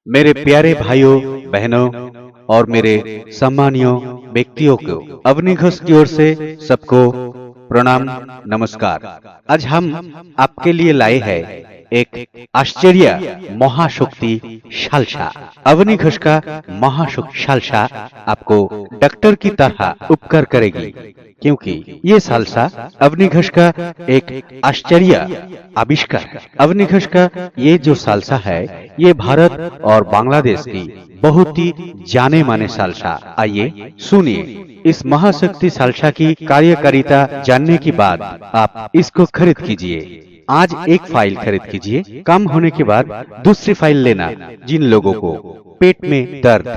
मेरे प्यारे भाइयों बहनों और मेरे सम्मानियों व्यक्तियों को अवनी घोष की ओर से सबको प्रणाम नमस्कार। आज हम आपके लिए लाए हैं एक आश्चर्य महाशक्ति सालसा। अवनी घोष का महाशक्ति सालसा आपको डॉक्टर की तरह उपकार करेगी, क्योंकि ये सालसा अवनी घोष का एक आश्चर्य आविष्कार है। अवनी घोष का ये जो सालसा है ये भारत और बांग्लादेश की बहुत ही जाने माने सालसा। आइए सुनिए इस महाशक्ति सालसा की कार्यकारिता जानने के बाद आप इसको खरीद कीजिए। आज एक फाइल खरीद कीजिए, कम होने के बाद दूसरी फाइल लेना। जिन लोगों को पेट में दर्द,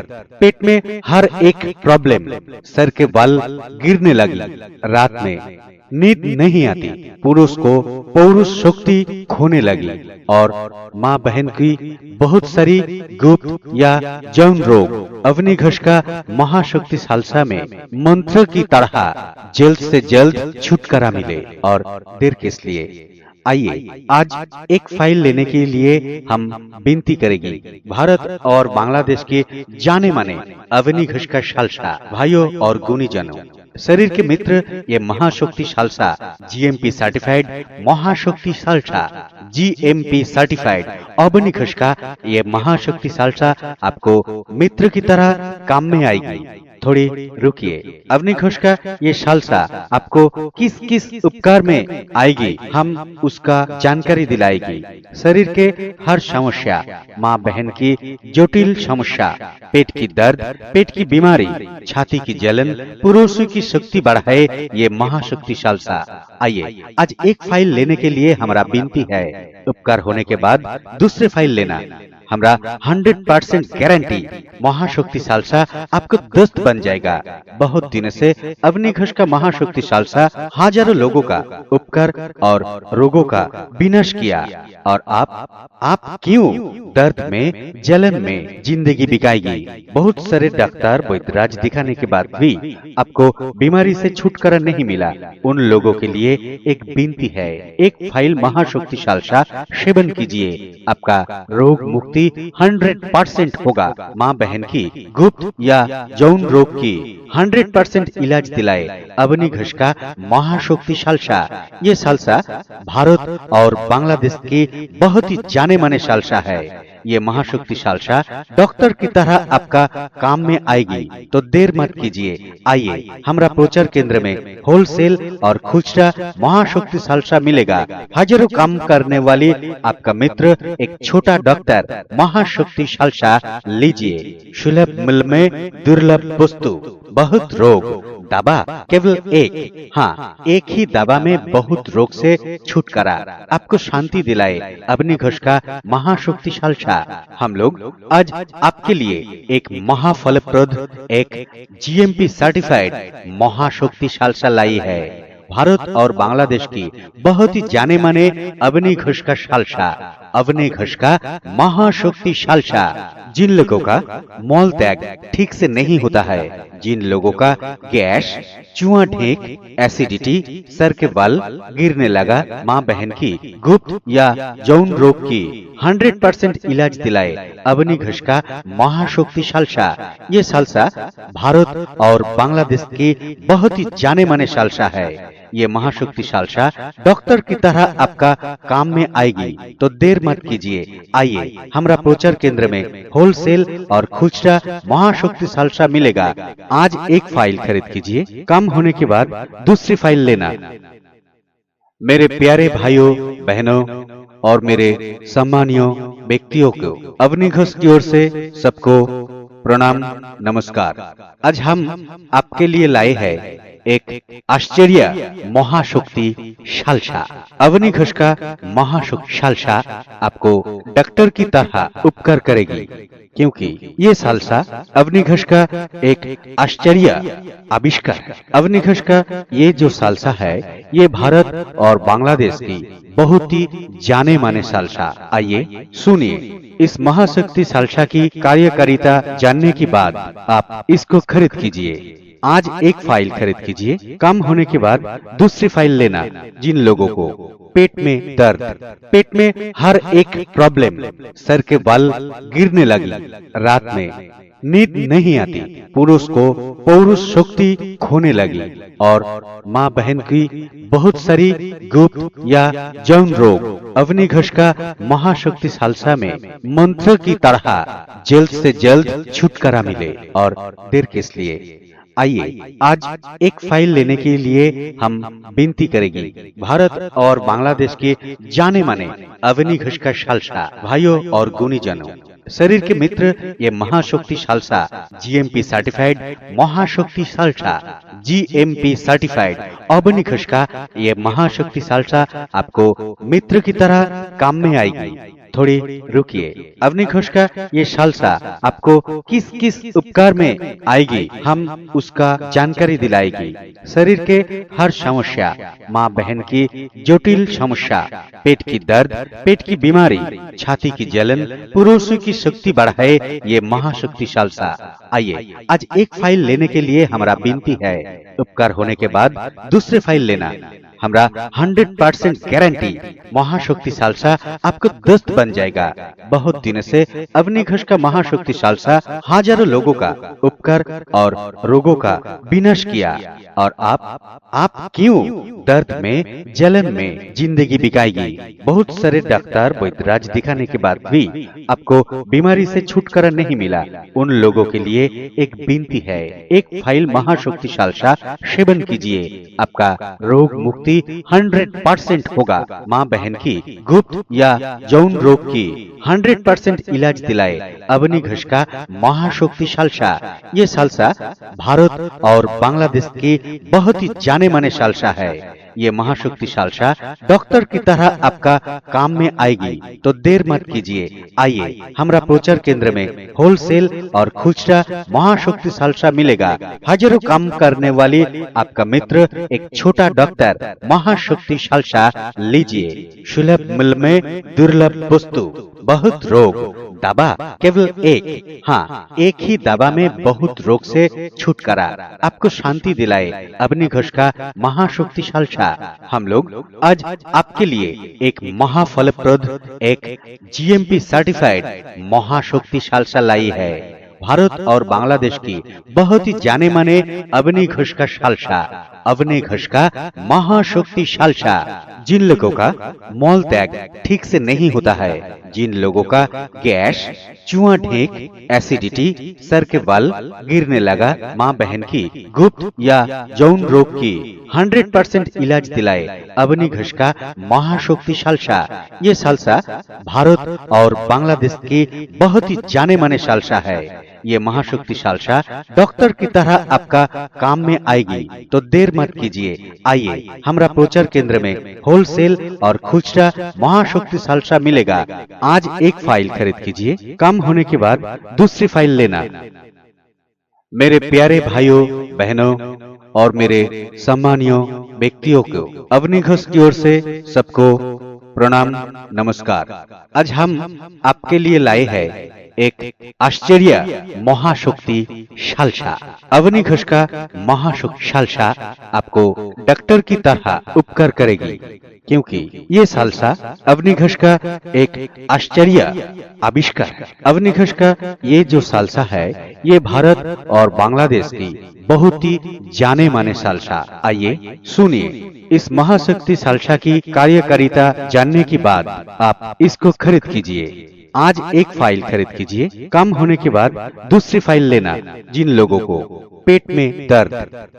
पेट में हर एक प्रॉब्लम, सर के बाल गिरने लगी, रात में नींद नहीं आती, पुरुष को पौरुष शक्ति खोने लगी और माँ बहन की बहुत सारी गुप्त या यौन रोग, अवनी घोष का महाशक्ति सालसा में मंत्र की तरह जल्द से जल्द छुटकारा मिले। और देर किस लिए, आइए आज एक फाइल लेने के लिए हम विनती करेंगे। भारत और बांग्लादेश के जाने माने अवनी घोष का सालसा भाइयों और गुणीजनों, शरीर के मित्र, ये Mahashakti salsa GMP certified Mahashakti salsa, GMP certified Avani Ghosh का ये महाशक्ति सालसा आपको मित्र की तरह काम में आएगी। थोड़ी रुकिए, अवनी घोष का ये सालसा आपको किस किस उपकार में आएगी, हम उसका जानकारी दिलाएगी। शरीर के हर समस्या, माँ बहन की जटिल समस्या, पेट की दर्द, पेट की बीमारी, छाती की जलन, पुरुषों की शक्ति बढ़ाए ये महाशक्ति सालसा। आइए आज एक फाइल लेने के लिए हमारा विनती है, उपकार होने के बाद दूसरे फाइल लेना। हमारा 100% गारंटी महाशक्ति सालसा आपको दोस्त बन जाएगा। बहुत दिन से अवनी घोष का महाशक्ति सालसा हजारों लोगों का उपकार और रोगों का विनाश किया, और आप क्यों दर्द में, जलन में जिंदगी बिताएगी। बहुत सारे डॉक्टर वैद्यराज दिखाने के बाद भी आपको बीमारी से छुटकारा नहीं मिला। उन लोगों के लिए एक विनती है, एक फाइल महाशक्ति सालसा सेवन कीजिए, आपका रोग मुक्ति 100% होगा। माँ बहन की गुप्त या यौन रोग की 100% इलाज दिलाए अवनी घोष का महाशक्ति सालसा। ये सालसा भारत और बांग्लादेश की बहुत ही जाने माने सालसा है। ये महाशक्ति सालसा डॉक्टर की तरह आपका काम में आएगी, तो देर मत कीजिए। आइए हमारा प्रचार केंद्र में होलसेल और खुचरा महाशक्ति सालसा मिलेगा। हजारों काम करने वाली आपका मित्र, एक छोटा डॉक्टर महाशक्ति सालसा लीजिए। सुलभ मूल्य में दुर्लभ वस्तु, बहुत रोग, दवा केवल एक, हाँ एक ही दवा में बहुत रोग से छुटकारा, आपको शांति दिलाए अवनी घोष का महाशक्ति सालसा। हम लोग आज आपके लिए एक महाफलप्रद, एक जीएमपी सर्टिफाइड महाशक्ति सालसा लाई है। भारत और बांग्लादेश की बहुत ही जाने माने अवनी घोष का सालसा, अवनी घोष का महाशक्ति सालसा। जिन लोगों का मल त्याग ठीक से नहीं होता है, जिन लोगों का गैस, चुआ ढेक, एसिडिटी, सर के बाल गिरने लगा, माँ बहन की गुप्त या यौन रोग की 100% इलाज दिलाए अवनी घोष का महाशक्ति सालसा। ये सालसा भारत और बांग्लादेश की बहुत ही जाने माने सालसा है। ये महाशक्ति सालसा डॉक्टर की तरह आपका काम में आएगी, तो देर मत कीजिए। आइए हमारा प्रचार केंद्र में होलसेल और खुचरा महाशक्ति सालसा मिलेगा। आज एक फाइल खरीद कीजिए, कम होने के बाद दूसरी फाइल लेना। मेरे प्यारे भाइयों बहनों और मेरे सम्मानियों व्यक्तियों को अवनी घोष की ओर से सबको प्रणाम नमस्कार। आज हम आपके लिए लाए हैं एक आश्चर्य महाशक्ति सालसा। अवनी घोष का महाशक्ति सालसा आपको डॉक्टर की तरह उपकार करेगी, क्योंकि ये सालसा अवनी घोष का एक आश्चर्य आविष्कार है। अवनी घोष का ये जो सालसा है ये भारत और बांग्लादेश की बहुत ही जाने माने सालसा। आइए सुनिए इस महाशक्ति सालसा की कार्यकारिता जानने के बाद आप इसको खरीद कीजिए। आज एक फाइल खरीद कीजिए, कम होने के बाद दूसरी फाइल लेना। जिन लोगों को पेट में दर्द, पेट में हर एक प्रॉब्लम, सर के बाल गिरने लगी, रात में नींद नहीं आती, पुरुष को पौरुष शक्ति खोने लगी और माँ बहन की बहुत सारी गुप्त या यौन रोग, अग्नि घोष का महाशक्ति सालसा में मंत्र की तरह जल्द से जल्द छुटकारा मिले और देर किस लिए। आइए आज एक फाइल लेने के लिए हम विनती करेंगे। भारत और बांग्लादेश के जाने माने अवनी घोष का सालसा भाइयों और गुणीजनों, शरीर के मित्र, ये Mahashakti salsa GMP certified Mahashakti salsa GMP certified Avani Ghosh का ये महाशक्ति सालसा आपको मित्र की तरह काम में आएगी। थोड़ी रुकिए, अवनी घोष का ये सालसा आपको किस किस उपकार में आएगी, हम उसका जानकारी दिलाएगी। शरीर के हर समस्या, माँ बहन की जटिल समस्या, पेट की दर्द, पेट की बीमारी, छाती की जलन, पुरुषों की शक्ति बढ़ाए ये महाशक्ति सालसा। आइए आज एक फाइल लेने के लिए हमारा विनती है, उपकार होने के बाद दूसरी फाइल लेना। हमारा 100% गारंटी महाशक्ति सालसा आपको दोस्त बन जाएगा। बहुत दिन से अवनी घोष का महाशक्ति सालसा हजारों लोगों का उपकार और रोगों का विनाश किया और आप क्यों दर्द में, जलन में जिंदगी बिताएगी। बहुत सारे डॉक्टर वैद्यराज दिखाने के बाद भी आपको बीमारी से छुटकारा नहीं मिला। उन लोगों के लिए एक विनती है, एक फाइल महाशक्ति सालसा सेवन कीजिए, आपका रोग मुक्ति 100% होगा। माँ बहन की गुप्त या यौन रोग की 100% इलाज दिलाए अवनी घोष का महाशक्ति सालसा। ये सालसा भारत और बांग्लादेश की बहुत ही जाने माने सालसा है। ये महाशक्ति सालसा डॉक्टर की तरह आपका काम में आएगी, तो देर मत कीजिए। आइए हमारा प्रचार केंद्र में होलसेल और खुचरा महाशक्ति सालसा मिलेगा। हजारों काम करने वाली आपका मित्र, एक छोटा डॉक्टर महाशक्ति सालसा लीजिए। सुलभ मूल्य में दुर्लभ वस्तु, बहुत रोग, दवा केवल एक, हाँ एक ही दवा में बहुत रोग से छुटकारा, आपको शांति दिलाए अवनी घोष का महाशक्ति सालसा। हम लोग आज आपके लिए एक महाफलप्रद, एक जीएमपी सर्टिफाइड महाशक्ति सालसा लाई है। भारत और बांग्लादेश की बहुत ही जाने माने अवनी घोष का सालसा, अवनी घोष का महाशक्ति सालसा। जिन लोगों का मल त्याग ठीक से नहीं होता है, जिन लोगों का गैस, चुआ ढेक, एसिडिटी, सर के बाल गिरने लगा, माँ बहन की गुप्त या यौन रोग की 100% इलाज दिलाए अवनी घोष का महाशक्ति सालसा। ये सालसा भारत और बांग्लादेश की बहुत ही जाने माने सालसा है। ये महाशक्ति सालसा डॉक्टर की तरह आपका काम में आएगी, तो देर मत कीजिए। आइए हमारा प्रचार केंद्र में होलसेल और खुचरा महाशक्ति सालसा मिलेगा। आज एक फाइल खरीद कीजिए, कम होने के बाद दूसरी फाइल लेना। मेरे प्यारे भाइयों बहनों और मेरे सम्मानीय व्यक्तियों को अवनी घोष की ओर से सबको प्रणाम नमस्कार। आज हम आपके लिए लाए हैं एक आश्चर्य महाशक्ति सालसा। अवनी घोष का महाशक्ति सालसा आपको डॉक्टर की तरह उपकार करेगी, क्योंकि ये सालसा अवनी घोष का एक आश्चर्य आविष्कार है। अवनी घोष का ये जो सालसा है, ये भारत और बांग्लादेश की बहुत ही जाने माने सालसा। आइए सुनिए, इस महाशक्ति सालसा की कार्यकारिता जानने के बाद आप इसको खरीद कीजिए। आज एक फाइल खरीद कीजिए, कम होने के बाद दूसरी फाइल लेना। जिन लोगों को पेट में दर्द,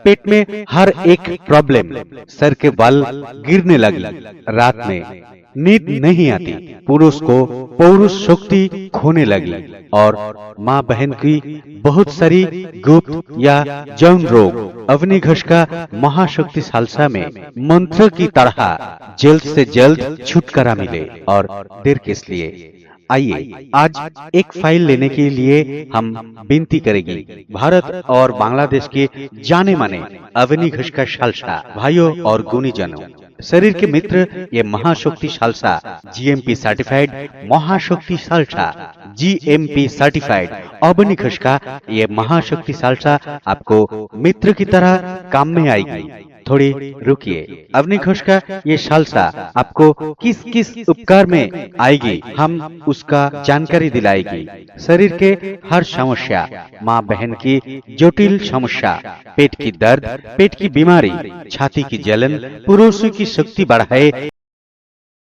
पेट में हर एक प्रॉब्लम, सर के बाल गिरने लगी, रात में नींद नहीं आती, पुरुष को पौरुष शक्ति खोने लगी और माँ बहन की बहुत सारी गुप्त या यौन रोग, अवनी घोष का महाशक्ति सालसा में मंत्र की तरह जल्द से जल्द छुटकारा मिले और देर किस लिए। आइए आज एक फाइल लेने के लिए हम विनती करेंगे भारत और बांग्लादेश के जाने माने अवनी घोष का खालसा भाइयों और गुणीजनों, शरीर के मित्र, ये महाशक्ति खालसा जीएमपी सर्टिफाइड महाशक्ति खालसा जीएमपी सर्टिफाइड अवनी घोष का ये महाशक्ति खालसा आपको मित्र की तरह काम में आएगी। थोड़ी रुकिए, अवनी घोष का ये खालसा आपको किस किस उपकार में आएगी, हम उसका जानकारी दिलाएगी। शरीर के हर समस्या, माँ बहन की जटिल समस्या, पेट की दर्द, पेट की बीमारी, छाती की जलन, पुरुषों की शक्ति बढ़ाए